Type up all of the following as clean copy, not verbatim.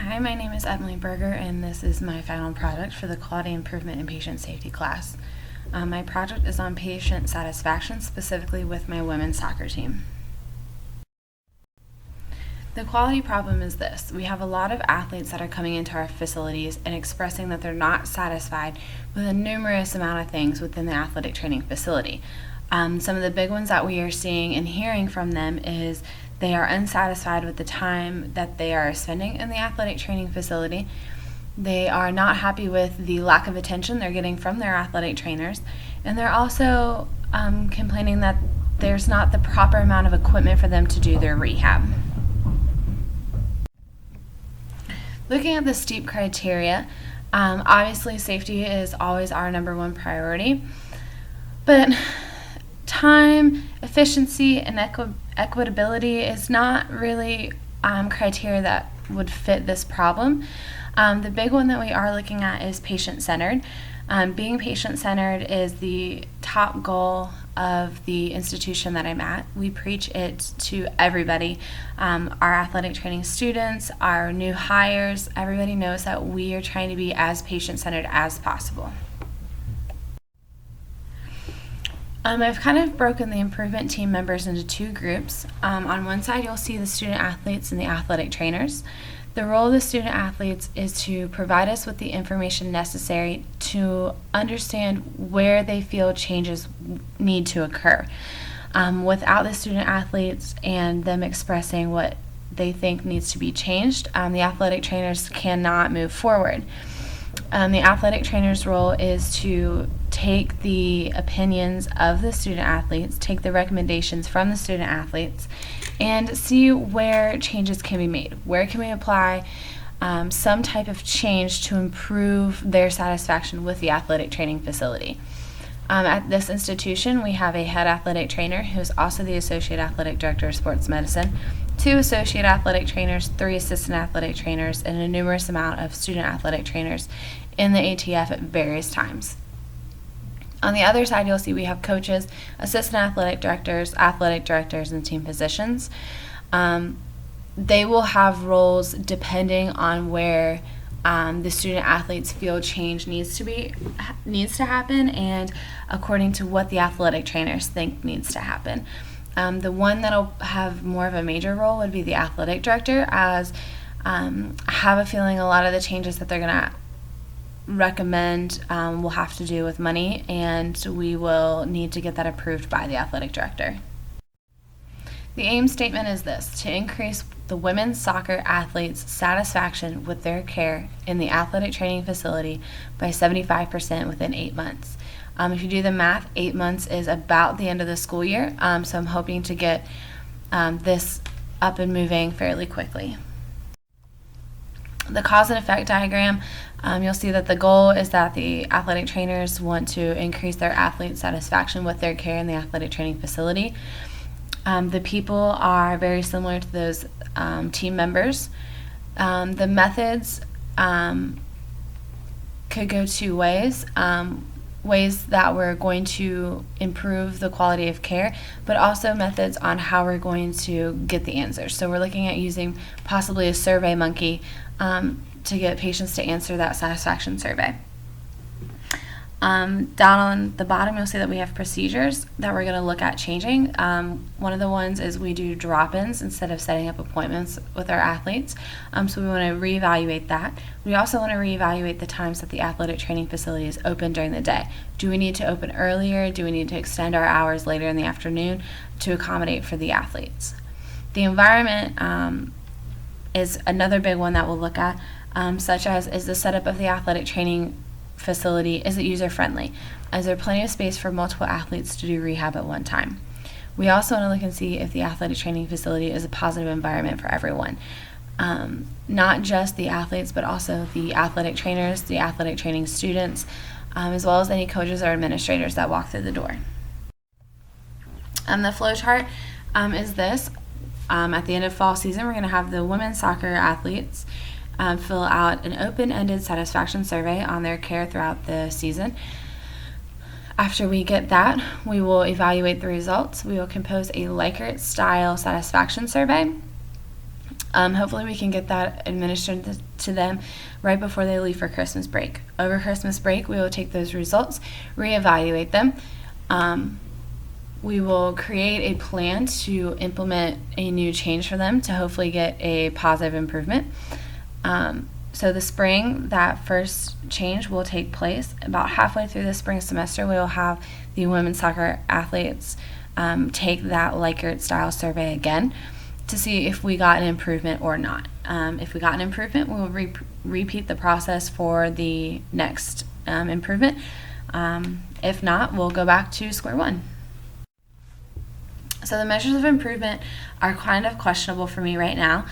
Hi, my name is Emily Buerger, and this is my final product for the Quality Improvement in Patient Safety class. My project is on patient satisfaction, specifically with my women's soccer team. The quality problem is this. We have a lot of athletes that are coming into our facilities and expressing that they're not satisfied with a numerous amount of things within the athletic training facility. Some of the big ones that we are seeing and hearing from them is they are unsatisfied with the time that they are spending in the athletic training facility. They are not happy with the lack of attention they're getting from their athletic trainers, and they're also complaining that there's not the proper amount of equipment for them to do their rehab. Looking at the STEEP criteria, obviously safety is always our number one priority, but time, efficiency, and equitability is not really criteria that would fit this problem. The big one that we are looking at is patient-centered. Being patient-centered is the top goal of the institution that I'm at. We preach it to everybody. Our athletic training students, our new hires, everybody knows that we are trying to be as patient-centered as possible. I've kind of broken the improvement team members into two groups. On one side, you'll see the student athletes and the athletic trainers. The role of the student athletes is to provide us with the information necessary to understand where they feel changes need to occur. Without the student athletes and them expressing what they think needs to be changed, the athletic trainers cannot move forward. The athletic trainer's role is to take the opinions of the student athletes, take the recommendations from the student athletes, and see where changes can be made. Where can we apply some type of change to improve their satisfaction with the athletic training facility? At this institution, we have a head athletic trainer who is also the associate athletic director of sports medicine, 2 associate athletic trainers, 3 assistant athletic trainers, and a numerous amount of student athletic trainers in the ATF at various times. On the other side, you'll see we have coaches, assistant athletic directors, and team physicians. They will have roles depending on where the student athletes feel change needs to happen, and according to what the athletic trainers think needs to happen. The one that'll have more of a major role would be the athletic director, as I have a feeling a lot of the changes that they're going to recommend will have to do with money, and we will need to get that approved by the athletic director. The aim statement is this: to increase the women's soccer athletes' satisfaction with their care in the athletic training facility by 75% within 8 months. If you do the math, 8 months is about the end of the school year, so I'm hoping to get this up and moving fairly quickly. The cause and effect diagram, you'll see that the goal is that the athletic trainers want to increase their athlete satisfaction with their care in the athletic training facility. The people are very similar to those team members. The methods could go 2 ways. Ways that we're going to improve the quality of care, but also methods on how we're going to get the answers. So we're looking at using possibly a survey monkey to get patients to answer that satisfaction survey. Down on the bottom, you'll see that we have procedures that we're going to look at changing. One of the ones is we do drop-ins instead of setting up appointments with our athletes. So we want to reevaluate that. We also want to reevaluate the times that the athletic training facility is open during the day. Do we need to open earlier? Do we need to extend our hours later in the afternoon to accommodate for the athletes? The environment is another big one that we'll look at, such as is the setup of the athletic training facility, is it user-friendly? Is there plenty of space for multiple athletes to do rehab at one time? We also want to look and see if the athletic training facility is a positive environment for everyone. Not just the athletes, but also the athletic trainers, the athletic training students, as well as any coaches or administrators that walk through the door. The flow chart is this. At the end of fall season, we're going to have the women's soccer athletes fill out an open-ended satisfaction survey on their care throughout the season. After we get that, we will evaluate the results. We will compose a Likert-style satisfaction survey. Hopefully we can get that administered to them right before they leave for Christmas break. Over Christmas break, we will take those results, reevaluate them. We will create a plan to implement a new change for them to hopefully get a positive improvement. So the spring, that first change will take place. About halfway through the spring semester, we will have the women's soccer athletes take that Likert style survey again to see if we got an improvement or not. If we got an improvement, we will repeat the process for the next improvement. If not, we'll go back to square one. So the measures of improvement are kind of questionable for me right now.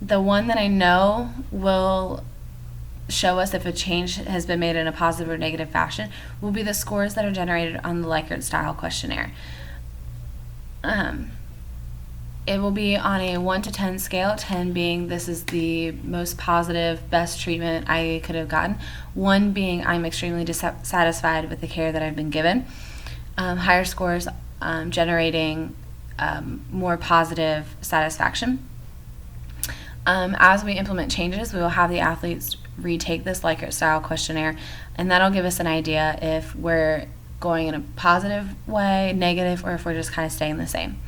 The one that I know will show us if a change has been made in a positive or negative fashion will be the scores that are generated on the Likert style questionnaire. It will be on a 1 to 10 scale, 10 being this is the most positive, best treatment I could have gotten, 1 being I'm extremely dissatisfied with the care that I've been given. Higher scores generating more positive satisfaction. As we implement changes, we will have the athletes retake this Likert style questionnaire, and that'll give us an idea if we're going in a positive way, negative, or if we're just kind of staying the same.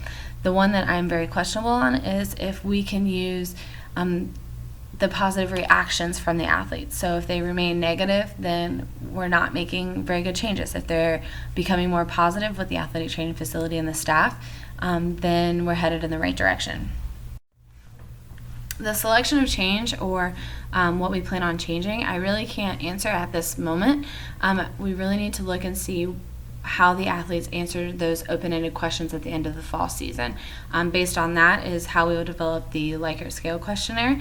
The one that I'm very questionable on is if we can use the positive reactions from the athletes. So if they remain negative, then we're not making very good changes. If they're becoming more positive with the athletic training facility and the staff, then we're headed in the right direction. The selection of change, or what we plan on changing, I really can't answer at this moment. We really need to look and see how the athletes answered those open-ended questions at the end of the fall season. Based on that is how we will develop the Likert scale questionnaire,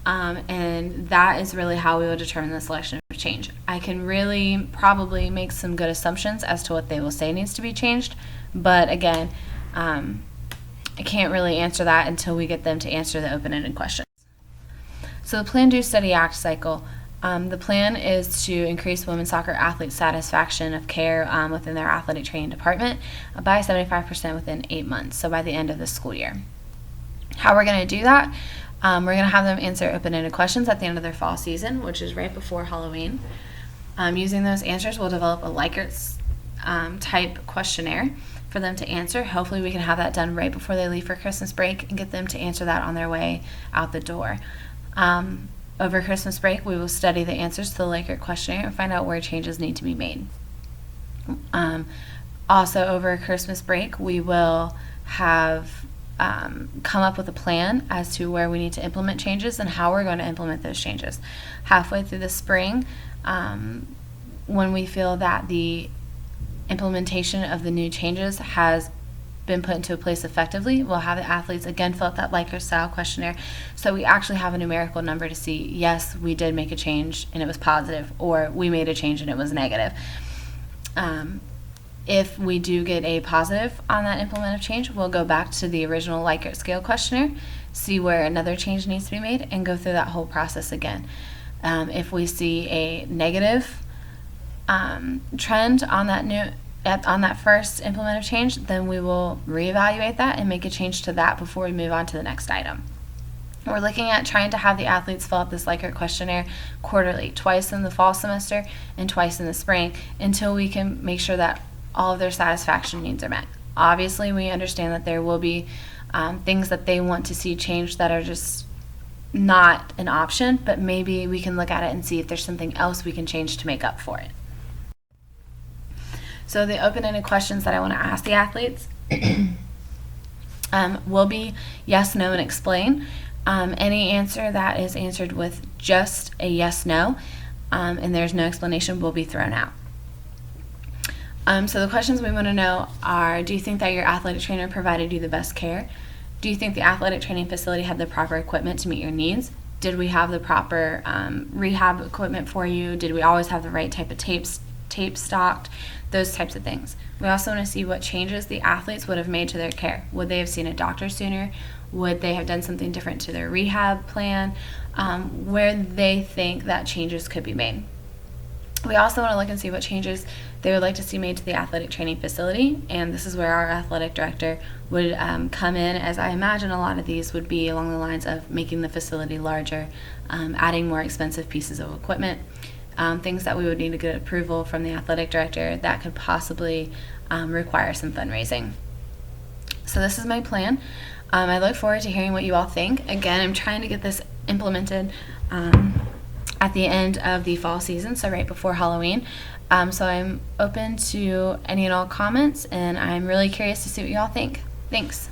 and that is really how we will determine the selection of change. I can really probably make some good assumptions as to what they will say needs to be changed, but again, I can't really answer that until we get them to answer the open-ended questions. So the plan, do, study, act cycle. The plan is to increase women's soccer athlete satisfaction of care within their athletic training department by 75% within 8 months, so by the end of the school year. How we're going to do that, we're going to have them answer open-ended questions at the end of their fall season, which is right before Halloween. Using those answers, we'll develop a Likert type questionnaire for them to answer. Hopefully we can have that done right before they leave for Christmas break and get them to answer that on their way out the door. Over Christmas break, we will study the answers to the Likert questionnaire and find out where changes need to be made. Also, over Christmas break, we will have come up with a plan as to where we need to implement changes and how we're going to implement those changes. Halfway through the spring, when we feel that the implementation of the new changes has been put into place effectively, we'll have the athletes again fill out that Likert style questionnaire so we actually have a numerical number to see, yes, we did make a change and it was positive, or we made a change and it was negative. If we do get a positive on that implemented change, we'll go back to the original Likert scale questionnaire, see where another change needs to be made, and go through that whole process again. If we see a negative trend on that first implemented change, then we will reevaluate that and make a change to that before we move on to the next item. We're looking at trying to have the athletes fill out this Likert questionnaire quarterly, twice in the fall semester and twice in the spring, until we can make sure that all of their satisfaction needs are met. Obviously, we understand that there will be things that they want to see changed that are just not an option, but maybe we can look at it and see if there's something else we can change to make up for it. So the open-ended questions that I want to ask the athletes will be yes, no, and explain. Any answer that is answered with just a yes, no, and there's no explanation will be thrown out. So the questions we want to know are, do you think that your athletic trainer provided you the best care? Do you think the athletic training facility had the proper equipment to meet your needs? Did we have the proper rehab equipment for you? Did we always have the right type of tape stocked? Those types of things. We also want to see what changes the athletes would have made to their care. Would they have seen a doctor sooner? Would they have done something different to their rehab plan? Where they think that changes could be made. We also want to look and see what changes they would like to see made to the athletic training facility, and this is where our athletic director would come in, as I imagine a lot of these would be along the lines of making the facility larger, adding more expensive pieces of equipment, things that we would need to get approval from the athletic director that could possibly require some fundraising. So this is my plan. I look forward to hearing what you all think. Again, I'm trying to get this implemented at the end of the fall season, so right before Halloween. So I'm open to any and all comments, and I'm really curious to see what you all think. Thanks.